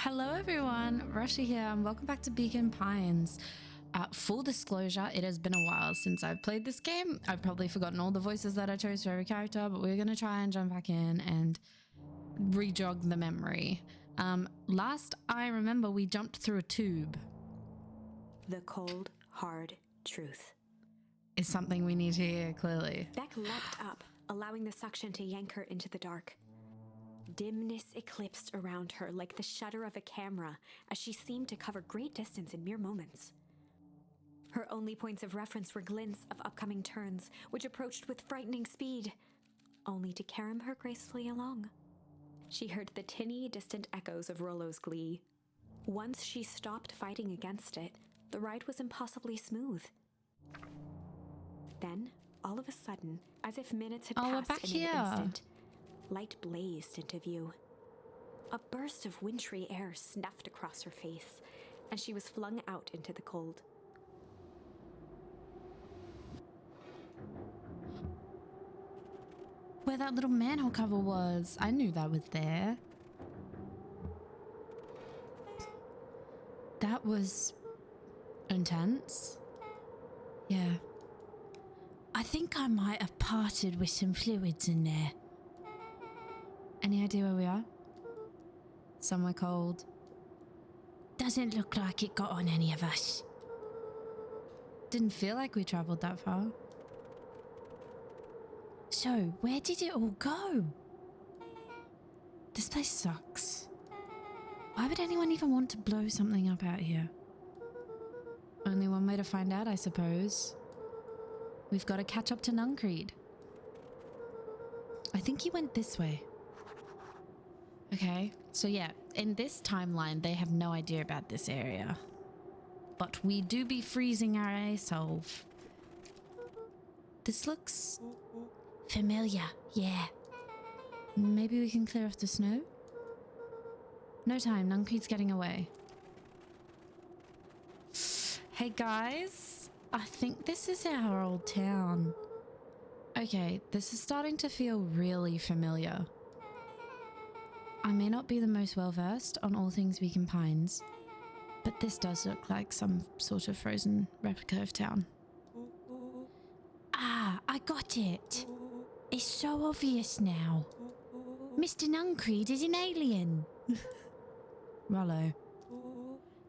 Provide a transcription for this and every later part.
Hello everyone, Rushy here and welcome back to Beacon Pines. Full disclosure, it has been a while since I've played this game. I've probably forgotten all the voices that I chose for every character, but we're going to try and jump back in and re-jog the memory. Last I remember, we jumped through a tube. The cold, hard truth Is something we need to hear clearly. Beck leapt up, allowing the suction to yank her into the dark. Dimness eclipsed around her like the shutter of a camera as she seemed to cover great distance in mere moments. Her only points of reference were glints of upcoming turns, which approached with frightening speed, only to carom her gracefully along. She heard the tinny, distant echoes of Rollo's glee. Once she stopped fighting against it, the ride was impossibly smooth. Then, all of a sudden, as if minutes had passed in an instant, light blazed into view. A burst of wintry air snuffed across her face, and she was flung out into the cold. Where that little manhole cover was, I knew that was there. That was intense. Yeah. I think I might have parted with some fluids in there. Any idea where we are? Somewhere cold. Doesn't look like it got on any of us. Didn't feel like we traveled that far. So, where did it all go? This place sucks. Why would anyone even want to blow something up out here? Only one way to find out, I suppose. We've got to catch up to Nuncreed. I think he went this way. Okay, so yeah, in this timeline, they have no idea about this area. But we do be freezing our ass off. This looks familiar, yeah. Maybe we can clear off the snow? No time, Nuncreed's getting away. Hey guys, I think this is our old town. Okay, this is starting to feel really familiar. I may not be the most well-versed on all things Beacon Pines, but this does look like some sort of frozen replica of town. Ah, I got it. It's so obvious now. Mr. Nuncreed is an alien. Rollo,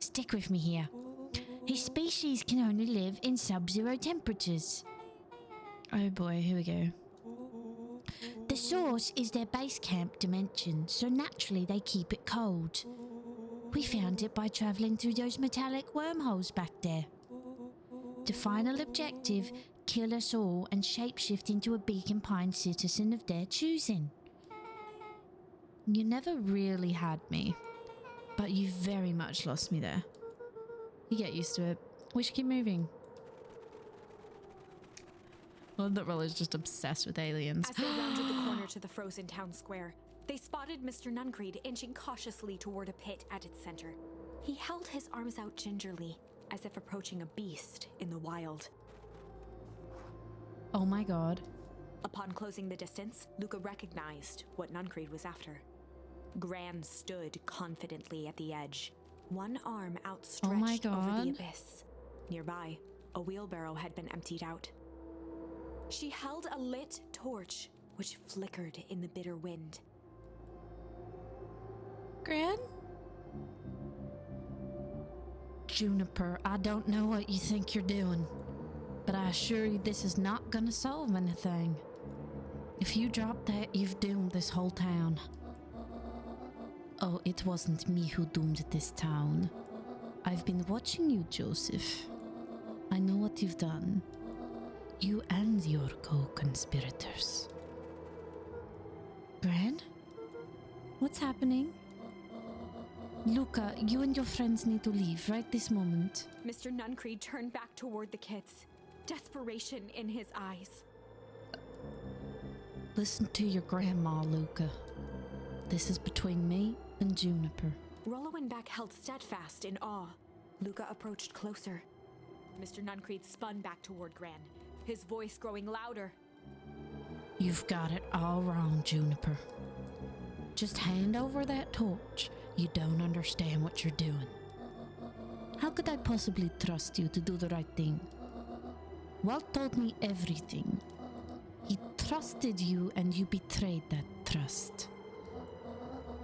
stick with me here. His species can only live in sub-zero temperatures. Oh boy, here we go. The source is their base camp dimension, so naturally they keep it cold. We found it by travelling through those metallic wormholes back there. The final objective, kill us all and shapeshift into a Beacon Pine citizen of their choosing. You never really had me, but you very much lost me there. You get used to it. We should keep moving. I love that Rollo's just obsessed with aliens. As they rounded the corner to the frozen town square, they spotted Mr. Nuncreed inching cautiously toward a pit at its center. He held his arms out gingerly, as if approaching a beast in the wild. Oh my god. Upon closing the distance, Luka recognized what Nuncreed was after. Gran stood confidently at the edge, one arm outstretched over the abyss. Nearby, a wheelbarrow had been emptied out. She held a lit torch, which flickered in the bitter wind. Gran? Juniper, I don't know what you think you're doing, but I assure you this is not gonna solve anything. If you drop that, you've doomed this whole town. Oh, it wasn't me who doomed this town. I've been watching you, Joseph. I know what you've done. You and your co-conspirators. Gran? What's happening? Luka, you and your friends need to leave right this moment. Mr. Nuncreed turned back toward the kids, desperation in his eyes. Listen to your grandma, Luka. This is between me and Juniper. Rollo and Beck held steadfast in awe. Luka approached closer. Mr. Nuncreed spun back toward Gran, his voice growing louder. You've got it all wrong, Juniper. Just hand over that torch You don't understand what you're doing. How could I possibly trust you to do the right thing? Walt told me everything. He trusted you and you betrayed that trust.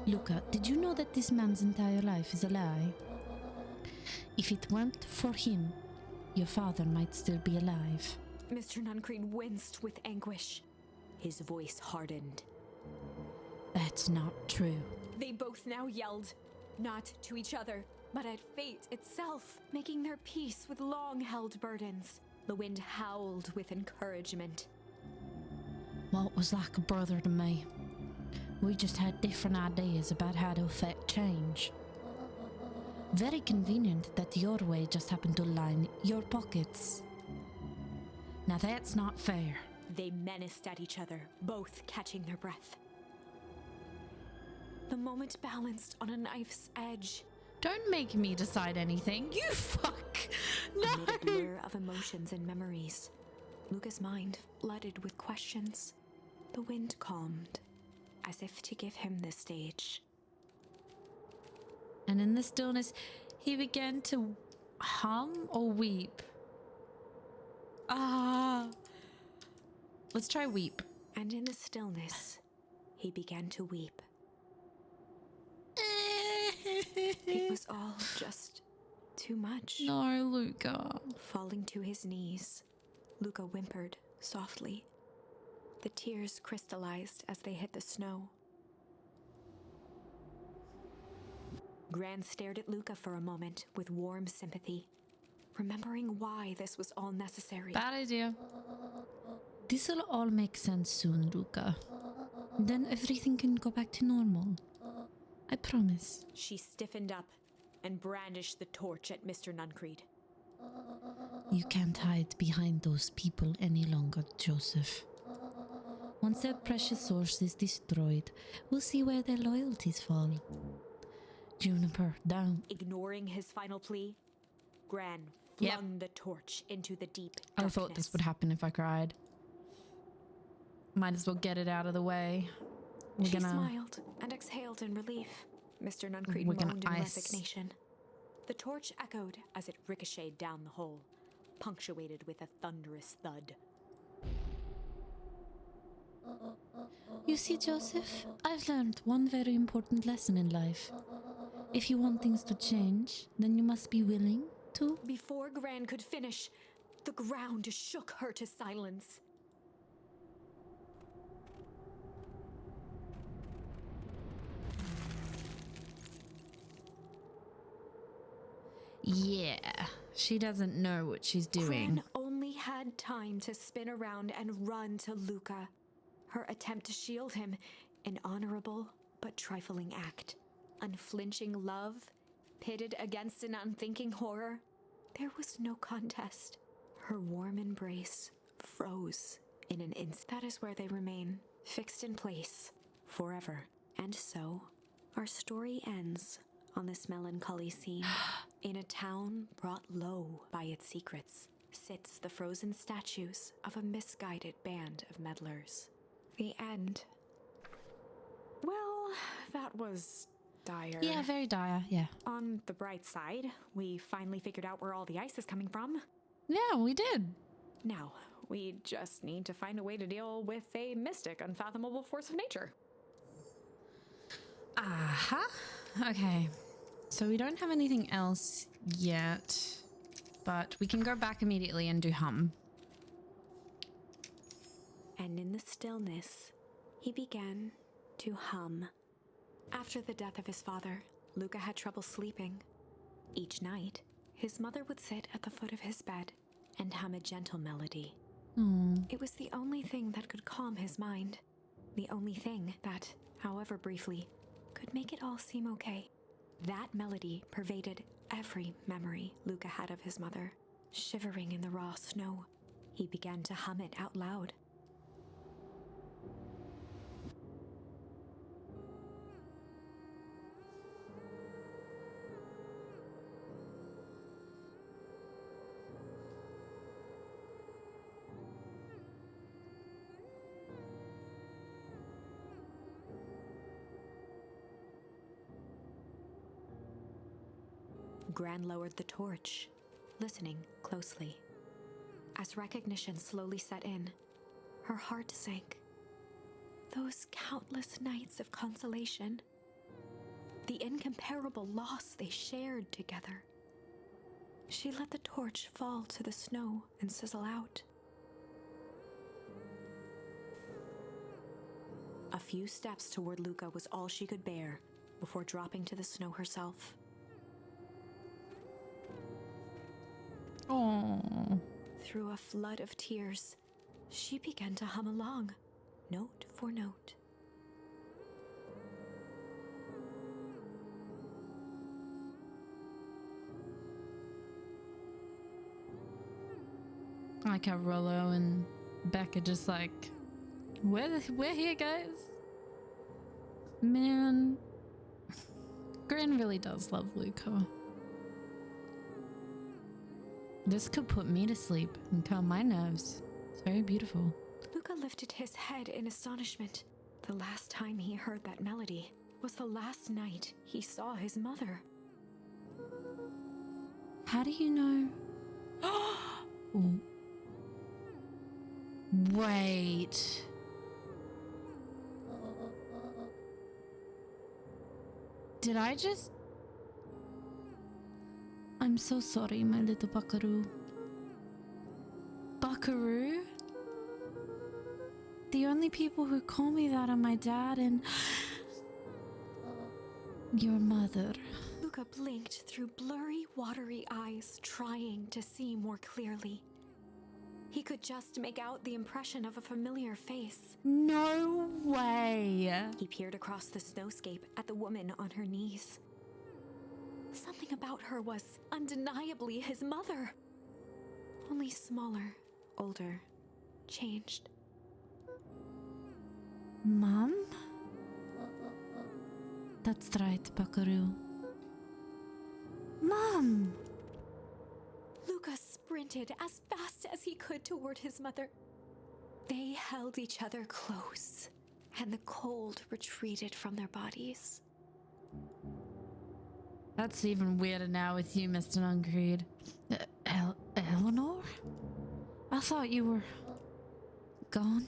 Luka, did you know that this man's entire life is a lie? If it weren't for him, your father might still be alive. Mr. Nuncreed winced with anguish. His voice hardened. That's not true. They both now yelled, not to each other, but at fate itself, making their peace with long-held burdens. The wind howled with encouragement. Walt was like a brother to me. We just had different ideas about how to affect change. Very convenient that your way just happened to line your pockets. Now that's not fair. They menaced at each other, both catching their breath. The moment balanced on a knife's edge. Don't make me decide anything, you fuck! No! Amid a blur of emotions and memories, Luka's mind flooded with questions. The wind calmed, as if to give him the stage. And in the stillness, he began to hum or weep. Let's try weep. And in the stillness, he began to weep. It was all just too much. No, Luka. Falling to his knees, Luka whimpered softly. The tears crystallized as they hit the snow. Gran stared at Luka for a moment with warm sympathy, remembering why this was all necessary. Bad idea. This'll all make sense soon, Luka. Then everything can go back to normal. I promise. She stiffened up and brandished the torch at Mr. Nuncreed. You can't hide behind those people any longer, Joseph. Once their precious source is destroyed, we'll see where their loyalties fall. Juniper, down. Ignoring his final plea, Gran flung the torch into the deep darkness. I thought this would happen if I cried. Might as well get it out of the way. She smiled and exhaled in relief. Mr. Nuncreed moaned in resignation. The torch echoed as it ricocheted down the hole, punctuated with a thunderous thud. You see, Joseph, I've learned one very important lesson in life. If you want things to change, then you must be willing to. Before Gran could finish, the ground shook her to silence. Yeah, she doesn't know what she's doing. Gran only had time to spin around and run to Luka. Her attempt to shield him, an honorable but trifling act. Unflinching love, pitted against an unthinking horror. There was no contest. Her warm embrace froze in an instant. That is where they remain, fixed in place, forever. And so, our story ends on this melancholy scene. In a town brought low by its secrets, sits the frozen statues of a misguided band of meddlers. The end. Well, that was dire. Yeah, very dire, yeah. On the bright side, we finally figured out where all the ice is coming from. Yeah, we did. Now, we just need to find a way to deal with a mystic, unfathomable force of nature. Aha. Okay. So we don't have anything else yet, but we can go back immediately and do hum. And in the stillness, he began to hum. After the death of his father, Luka had trouble sleeping. Each night, his mother would sit at the foot of his bed and hum a gentle melody. It was the only thing that could calm his mind. The only thing that, however briefly, could make it all seem okay. That melody pervaded every memory Luka had of his mother. Shivering in the raw snow, he began to hum it out loud. Gran lowered the torch, listening closely. As recognition slowly set in, her heart sank. Those countless nights of consolation, the incomparable loss they shared together. She let the torch fall to the snow and sizzle out. A few steps toward Luka was all she could bear before dropping to the snow herself. Oh. Through a flood of tears, she began to hum along, note for note. I like how Rollo and Becca just like, we're here, guys. Man, Gran really does love Luka. This could put me to sleep and calm my nerves. It's very beautiful. Luka lifted his head in astonishment. The last time he heard that melody was the last night he saw his mother. How do you know? Wait. Did I just... I'm so sorry, my little buckaroo. Buckaroo? The only people who call me that are my dad and... your mother. Luka blinked through blurry, watery eyes, trying to see more clearly. He could just make out the impression of a familiar face. No way! He peered across the snowscape at the woman on her knees. Something about her was undeniably his mother. Only smaller, older, changed. Mom? That's right, buckaroo. Mom! Luka sprinted as fast as he could toward his mother. They held each other close, and the cold retreated from their bodies. That's even weirder now with you, Mr. Uncreed. Eleanor? I thought you were... gone?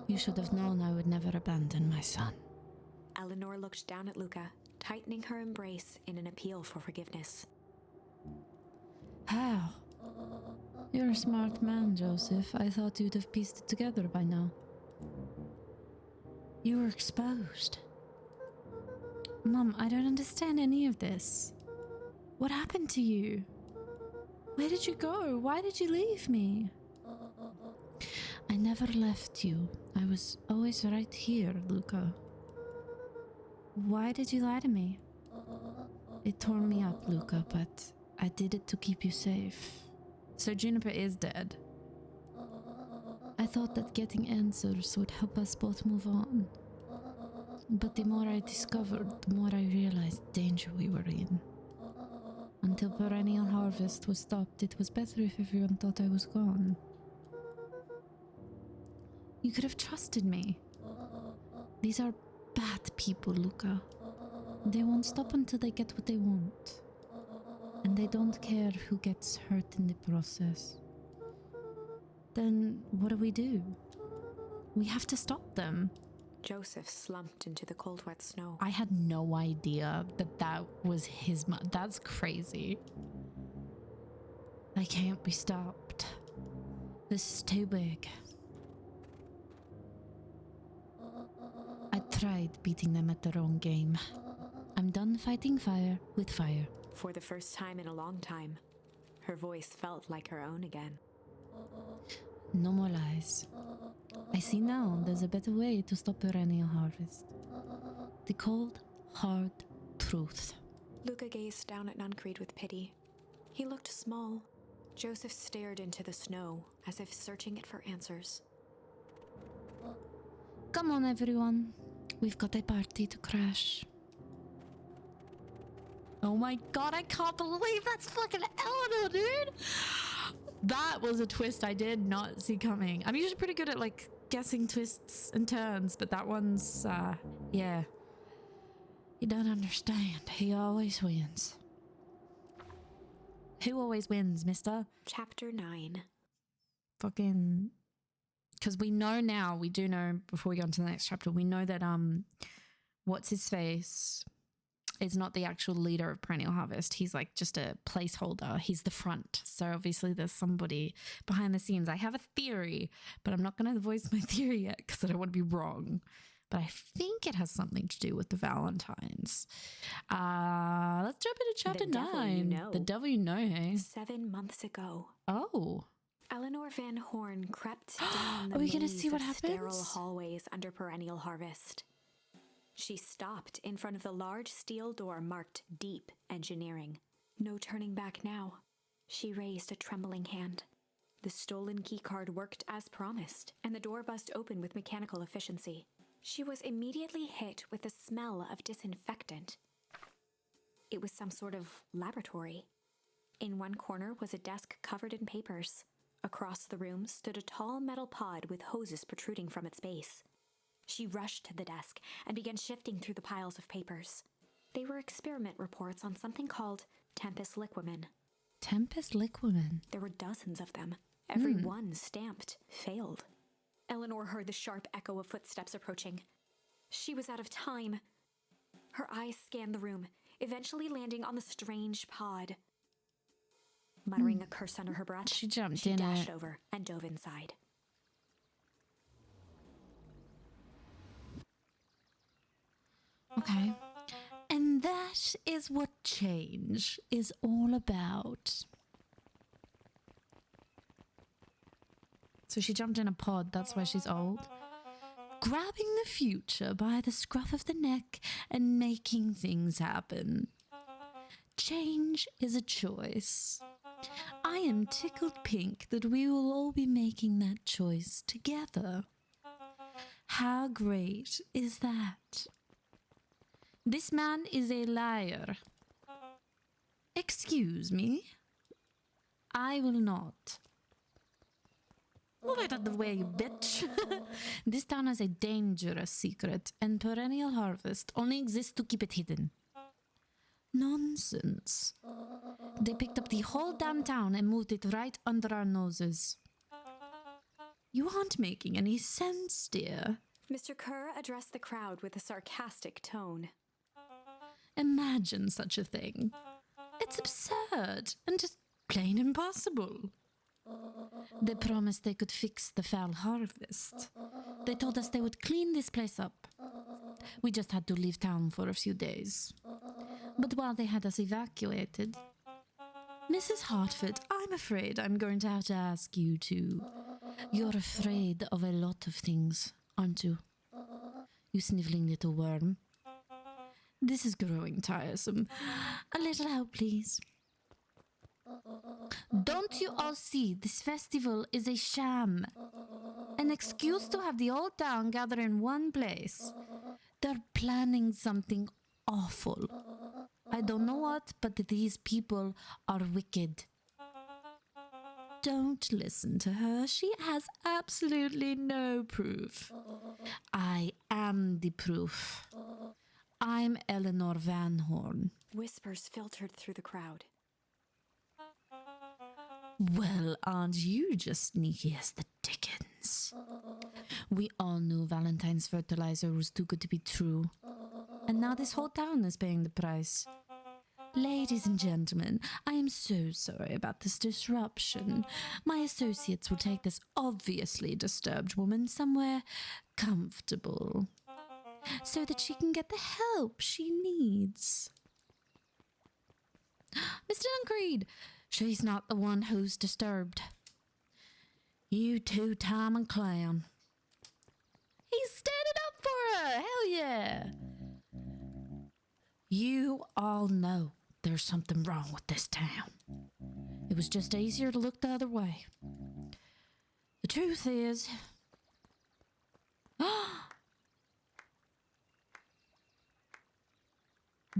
You should have known I would never abandon my son. Eleanor looked down at Luka, tightening her embrace in an appeal for forgiveness. How? You're a smart man, Joseph. I thought you'd have pieced it together by now. You were exposed. Mom, I don't understand any of this. What happened to you? Where did you go? Why did you leave me? I never left you. I was always right here, Luka. Why did you lie to me? It tore me up, Luka, but I did it to keep you safe. So Juniper is dead. I thought that getting answers would help us both move on. But the more I discovered, the more I realized the danger we were in. Until perennial harvest was stopped, it was better if everyone thought I was gone. You could have trusted me. These are bad people, Luka. They won't stop until they get what they want. And they don't care who gets hurt in the process. Then what do? We have to stop them. Joseph slumped into the cold, wet snow. I had no idea that was his mom. That's crazy. They can't be stopped. This is too big. I tried beating them at their own game. I'm done fighting fire with fire. For the first time in a long time, her voice felt like her own again. No more lies. I see now there's a better way to stop perennial harvest. The cold, hard truth. Luka gazed down at Nuncreed with pity. He looked small. Joseph stared into the snow as if searching it for answers. Come on, everyone. We've got a party to crash. Oh my god, I can't believe that's fucking Eleanor, dude! That was a twist I did not see coming. I'm usually pretty good at, like, guessing twists and turns, but that one's, yeah. You don't understand. He always wins. Who always wins, mister? Chapter 9. Fucking... Because we know now, we do know, before we go on to the next chapter, we know that, what's-his-face is not the actual leader of Perennial Harvest. He's like just a placeholder. He's the front. So obviously there's somebody behind the scenes. I have a theory, but I'm not going to voice my theory yet because I don't want to be wrong. But I think it has something to do with the Valentines. Let's jump into chapter 9. Devil You Know. The Devil You Know, hey? 7 months ago. Oh. Eleanor Van Horn crept down the Are we gonna maze see what of sterile happens? hallways under Perennial Harvest. She stopped in front of the large steel door marked Deep Engineering. No turning back now. She raised a trembling hand. The stolen keycard worked as promised, and the door bust open with mechanical efficiency. She was immediately hit with the smell of disinfectant. It was some sort of laboratory. In one corner was a desk covered in papers. Across the room stood a tall metal pod with hoses protruding from its base. She rushed to the desk and began shifting through the piles of papers. They were experiment reports on something called Tempest Liquamen. Tempest Liquamen. There were dozens of them. Every one stamped failed. Eleanor heard the sharp echo of footsteps approaching. She was out of time. Her eyes scanned the room, eventually landing on the strange pod. Muttering a curse under her breath, She jumped in dashed it. over and dove inside. Okay. And that is what change is all about. So she jumped in a pod, that's why she's old. Grabbing the future by the scruff of the neck and making things happen. Change is a choice. I am tickled pink that we will all be making that choice together. How great is that? This man is a liar. Excuse me? I will not. Move out of the way, you bitch. This town has a dangerous secret, and Perennial Harvest only exists to keep it hidden. Nonsense. They picked up the whole damn town and moved it right under our noses. You aren't making any sense, dear. Mr. Kerr addressed the crowd with a sarcastic tone. Imagine such a thing. It's absurd and just plain impossible. They promised they could fix the foul harvest. They told us they would clean this place up. We just had to leave town for a few days. But while they had us evacuated... Mrs. Hartford, I'm afraid I'm going to have to ask you to... You're afraid of a lot of things, aren't you? You sniveling little worm. This is growing tiresome. A little help, please. Don't you all see this festival is a sham? An excuse to have the whole town gather in one place. They're planning something awful. I don't know what, but these people are wicked. Don't listen to her. She has absolutely no proof. I am the proof. I'm Eleanor Van Horn. Whispers filtered through the crowd. Well, aren't you just sneaky as the dickens? We all knew Valentine's fertilizer was too good to be true. And now this whole town is paying the price. Ladies and gentlemen, I am so sorry about this disruption. My associates will take this obviously disturbed woman somewhere comfortable so that she can get the help she needs. Mr. Uncreed, she's not the one who's disturbed. You two-timing clown. He's standing up for her! Hell yeah! You all know there's something wrong with this town. It was just easier to look the other way. The truth is...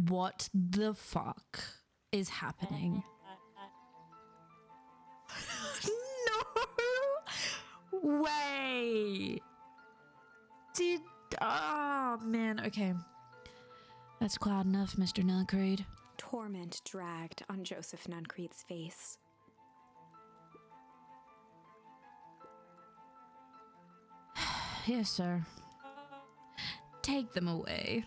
What the fuck is happening? No way! Oh man, okay. That's quite enough, Mr. Nuncreed. Torment dragged on Joseph Nuncreed's face. Yes, sir. Take them away.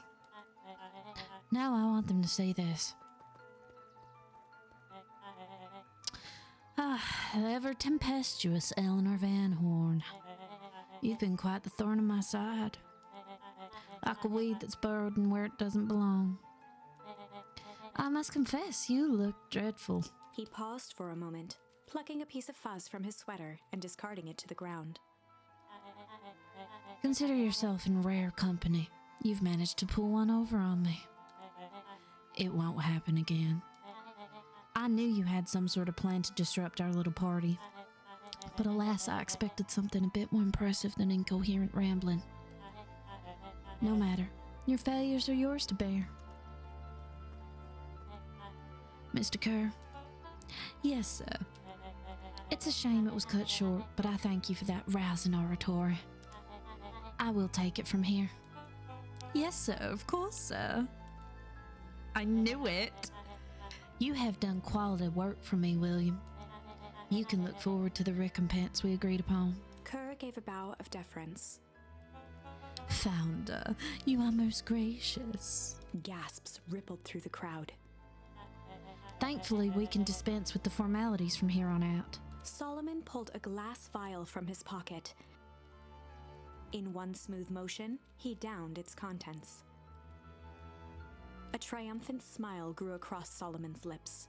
Now I want them to see this. The ever tempestuous Eleanor Van Horn. You've been quite the thorn in my side. Like a weed that's burrowed in where it doesn't belong. I must confess, you look dreadful. He paused for a moment, plucking a piece of fuzz from his sweater and discarding it to the ground. Consider yourself in rare company. You've managed to pull one over on me. It won't happen again. I knew you had some sort of plan to disrupt our little party. But alas, I expected something a bit more impressive than incoherent rambling. No matter. Your failures are yours to bear. Mr. Kerr? Yes, sir. It's a shame it was cut short, but I thank you for that rousing oratory. I will take it from here. Yes, sir, of course, sir. I knew it. You have done quality work for me, William. You can look forward to the recompense we agreed upon. Kerr gave a bow of deference. Founder, you are most gracious. Gasps rippled through the crowd. Thankfully, we can dispense with the formalities from here on out. Solomon pulled a glass vial from his pocket. In one smooth motion, he downed its contents. A triumphant smile grew across Solomon's lips.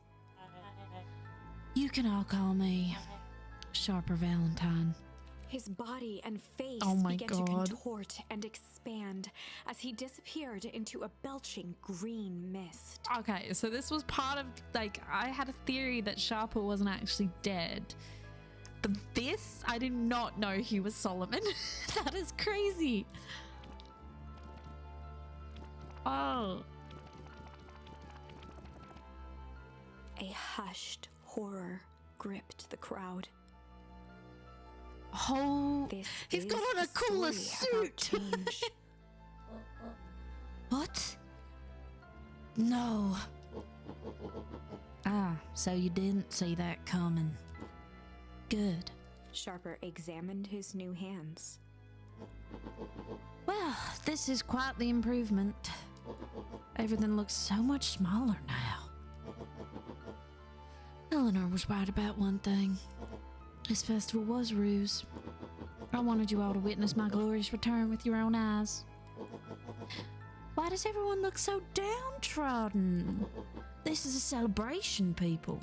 You can all call me Sharper Valentine. His body and face began to contort and expand as he disappeared into a belching green mist. Okay, so this was part of, I had a theory that Sharper wasn't actually dead. But this, I did not know he was Solomon. That is crazy. Oh. A hushed horror gripped the crowd. Oh, This he's got on a cooler suit. What? No. Ah, so you didn't see that coming. Good. Sharper examined his new hands. Well, this is quite the improvement. Everything looks so much smaller now. Eleanor was right about one thing. This festival was a ruse. I wanted you all to witness my glorious return with your own eyes. Why does everyone look so downtrodden? This is a celebration, people.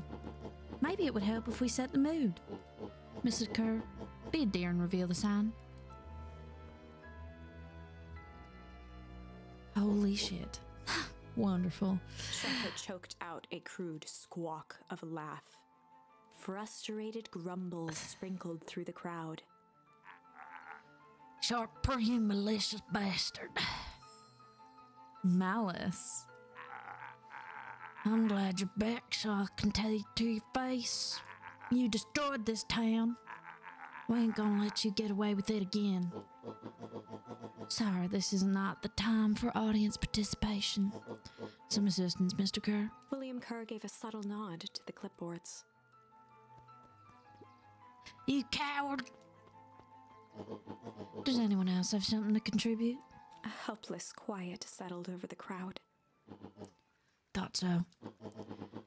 Maybe it would help if we set the mood. Mrs. Kerr, be a dear and reveal the sign. Holy shit. Wonderful. Sharper choked out a crude squawk of a laugh. Frustrated grumbles sprinkled through the crowd. Sharper, you malicious bastard. Malice? I'm glad you're back so I can tell you to your face. You destroyed this town. We ain't gonna let you get away with it again. Sorry, this is not the time for audience participation. Some assistance, Mr. Kerr. William Kerr gave a subtle nod to the clipboards. You coward! Does anyone else have something to contribute? A helpless quiet settled over the crowd. Thought so.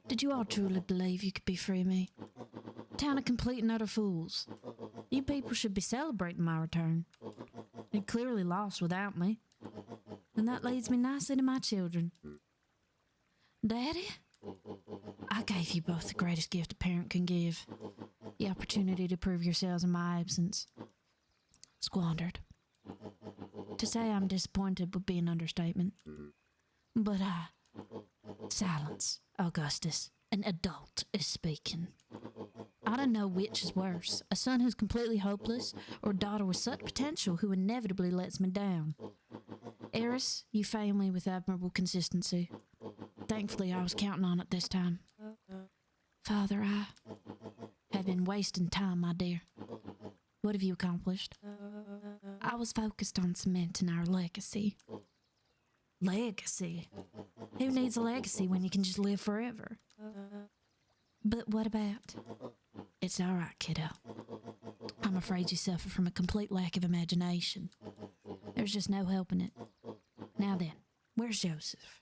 Did you all truly believe you could be free of me? Town of complete and utter fools. You people should be celebrating my return. You clearly lost without me. And that leads me nicely to my children. Daddy, I gave you both the greatest gift a parent can give. The opportunity to prove yourselves in my absence. Squandered. To say I'm disappointed would be an understatement. But silence, Augustus. An adult is speaking. I don't know which is worse, a son who's completely hopeless, or a daughter with such potential who inevitably lets me down. Eris, you fail me with admirable consistency. Thankfully, I was counting on it this time. Father, I have been wasting time, my dear. What have you accomplished? I was focused on cementing our legacy. Legacy? Who needs a legacy when you can just live forever? But what about? It's all right, kiddo. I'm afraid you suffer from a complete lack of imagination. There's just no helping it. Now then, where's Joseph?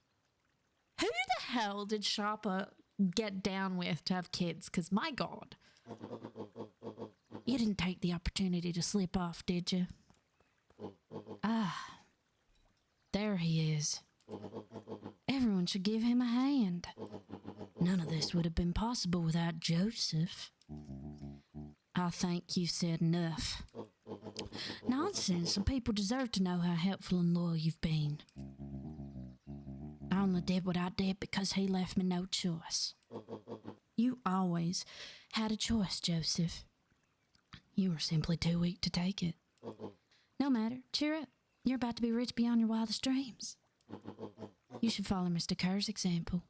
Who the hell did Sharpa get down with to have kids? Because my God. You didn't take the opportunity to slip off, did you? Ah, there he is. Everyone should give him a hand. None of this would have been possible without Joseph. I think you've said enough. Nonsense, the people deserve to know how helpful and loyal you've been. I only did what I did because he left me no choice. You always had a choice, Joseph. You were simply too weak to take it. No matter, cheer up. You're about to be rich beyond your wildest dreams. You should follow Mr. Kerr's example.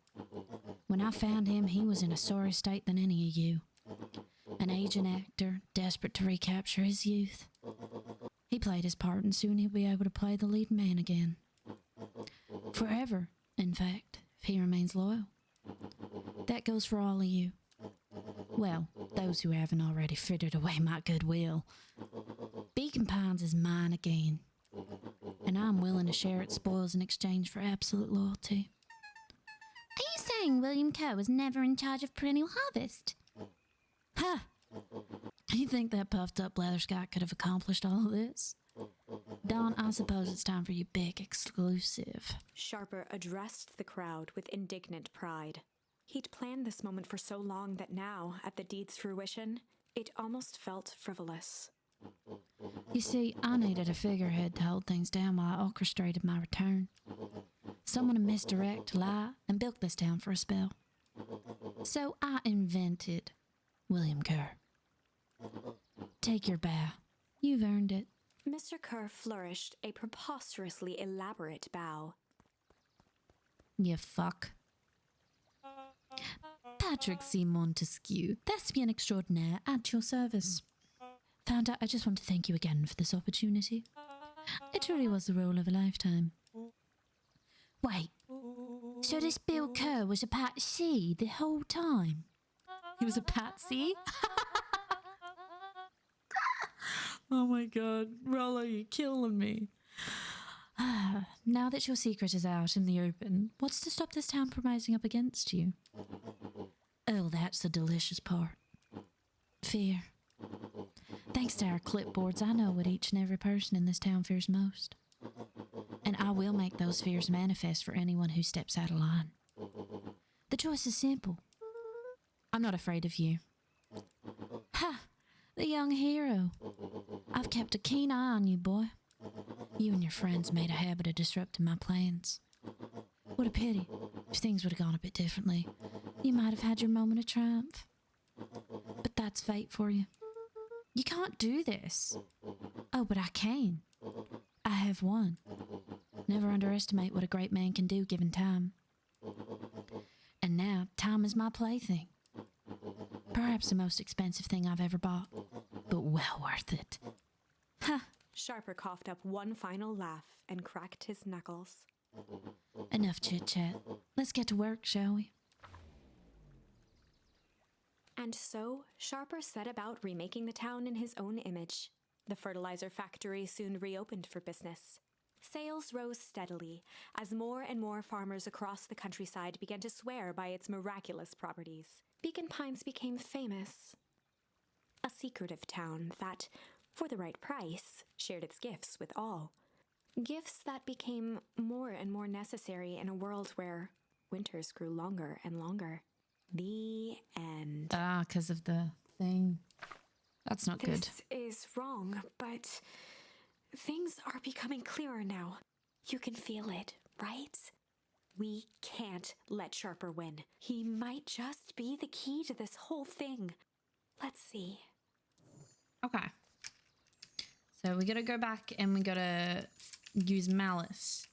When I found him, he was in a sorry state than any of you. An aging actor, desperate to recapture his youth. He played his part, and soon he'll be able to play the lead man again. Forever, in fact, if he remains loyal. That goes for all of you. Well, those who haven't already frittered away my goodwill. Beacon Pines is mine again, and I'm willing to share its spoils in exchange for absolute loyalty. Are you saying William Kerr was never in charge of Perennial Harvest? Huh! You think that puffed up blatherskite could have accomplished all of this? Dawn, I suppose it's time for your big exclusive. Sharper addressed the crowd with indignant pride. He'd planned this moment for so long that now, at the deed's fruition, it almost felt frivolous. You see, I needed a figurehead to hold things down while I orchestrated my return. Someone to misdirect, lie, and bilk this town for a spell. So I invented William Kerr. Take your bow. You've earned it. Mr. Kerr flourished a preposterously elaborate bow. You fuck. Patrick C. Montesquieu, thespian extraordinaire, at your service. Founder, I just want to thank you again for this opportunity. It truly was the role of a lifetime. Wait, so this Bill Kerr was a patsy the whole time? He was a patsy? Oh my God, Rollo, you're killing me. Now that your secret is out in the open, what's to stop this town from rising up against you? Oh, that's the delicious part. Fear. Thanks to our clipboards, I know what each and every person in this town fears most. And I will make those fears manifest for anyone who steps out of line. The choice is simple. I'm not afraid of you. Ha! The young hero. I've kept a keen eye on you, boy. You and your friends made a habit of disrupting my plans. What a pity. If things would have gone a bit differently, you might have had your moment of triumph. But that's fate for you. You can't do this. Oh, but I can. I have won. Never underestimate what a great man can do given time. And now, time is my plaything. Perhaps the most expensive thing I've ever bought, but well worth it. Ha! Sharper coughed up one final laugh and cracked his knuckles. Enough chit-chat. Let's get to work, shall we? And so, Sharper set about remaking the town in his own image. The fertilizer factory soon reopened for business. Sales rose steadily as more and more farmers across the countryside began to swear by its miraculous properties. Beacon Pines became famous. A secretive town that, for the right price, shared its gifts with all. Gifts that became more and more necessary in a world where winters grew longer and longer. The end. Ah, because of the thing. That's not good. This is wrong, but things are becoming clearer now. You can feel it, right? We can't let Sharper win. He might just be the key to this whole thing. Let's see. Okay. So we gotta go back and we gotta use malice.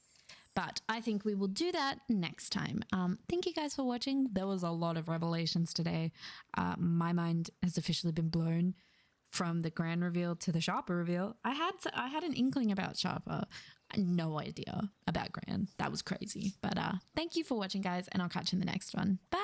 But I think we will do that next time. Thank you guys for watching. There was a lot of revelations today. My mind has officially been blown from the grand reveal to the Sharper reveal. I had an inkling about Sharper. No idea about Gran. That was crazy. But thank you for watching, guys, and I'll catch you in the next one. Bye.